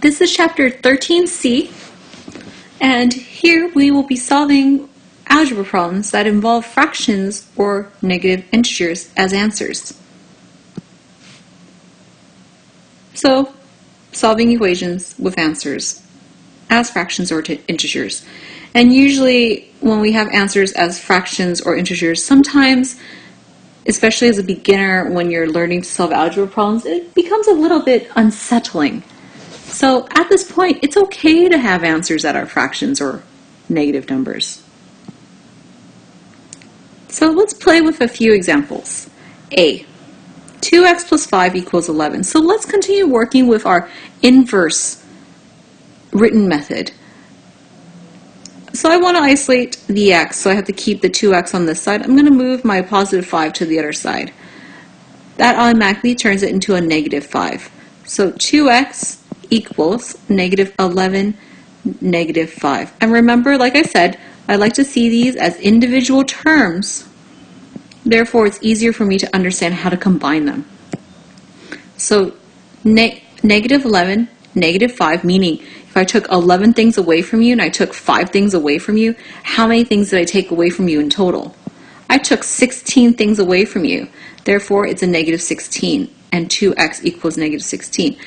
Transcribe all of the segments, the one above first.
This is chapter 13C, and here we will be solving algebra problems that involve fractions or negative integers as answers. So, solving equations with answers as fractions or integers. And usually when we have answers as fractions or integers, sometimes, especially as a beginner when you're learning to solve algebra problems, it becomes a little bit unsettling. So at this point, it's okay to have answers that are fractions or negative numbers. So let's play with a few examples. A, 2x plus 5 equals 11. So let's continue working with our inverse written method. So I want to isolate the x, so I have to keep the 2x on this side. I'm going to move my positive 5 to the other side. That automatically turns it into a negative 5. So 2x equals negative 11, negative 5. And remember, like I said, I like to see these as individual terms. Therefore, it's easier for me to understand how to combine them. So negative 11, negative 5, meaning if I took 11 things away from you and I took 5 things away from you, how many things did I take away from you in total? I took 16 things away from you. Therefore, it's a negative 16, and 2x equals negative 16.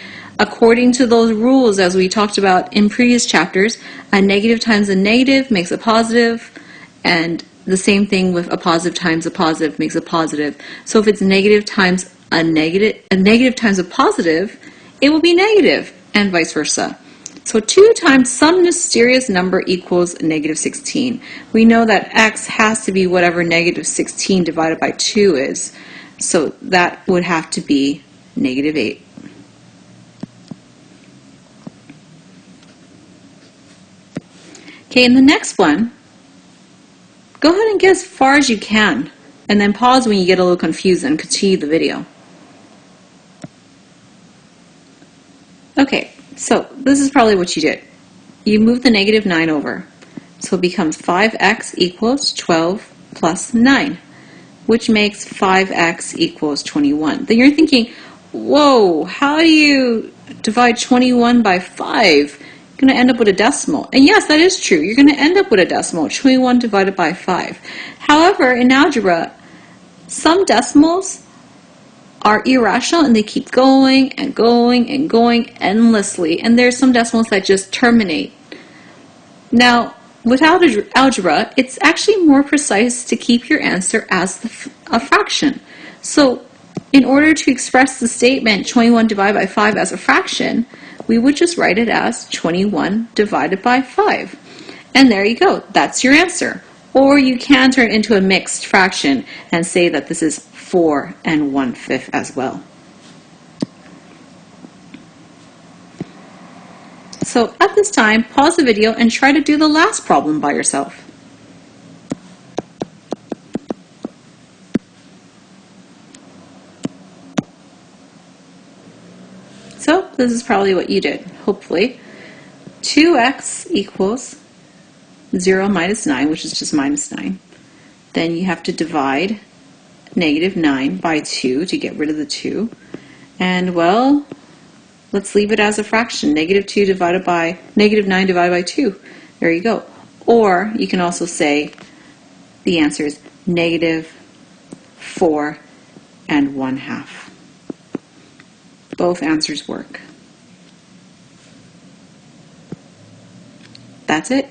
According to those rules, as we talked about in previous chapters, a negative times a negative makes a positive, and the same thing with a positive times a positive makes a positive. So if it's negative times a negative times a positive, it will be negative, and vice versa. So 2 times some mysterious number equals negative 16. We know that x has to be whatever negative 16 divided by 2 is. So that would have to be negative 8. Okay, in the next one, go ahead and get as far as you can, and then pause when you get a little confused and continue the video. Okay, so this is probably what you did. You move the negative 9 over, so it becomes 5x equals 12 plus 9, which makes 5x equals 21. Then you're thinking, whoa, how do you divide 21 by 5? You're going to end up with a decimal. And yes, that is true. You're going to end up with a decimal, 21 divided by 5. However, in algebra, some decimals are irrational and they keep going and going and going endlessly. And there's some decimals that just terminate. Now, with algebra, it's actually more precise to keep your answer as a fraction. So, in order to express the statement 21 divided by 5 as a fraction, we would just write it as 21 divided by 5. And there you go. That's your answer. Or you can turn it into a mixed fraction and say that this is 4 1/5 as well. So at this time, pause the video and try to do the last problem by yourself. So this is probably what you did, hopefully. 2x equals 0 minus 9, which is just minus 9. Then you have to divide negative 9 by 2 to get rid of the 2. And, well, let's leave it as a fraction. Negative 9 divided by 2. There you go. Or you can also say the answer is negative 4 1/2. Both answers work. That's it.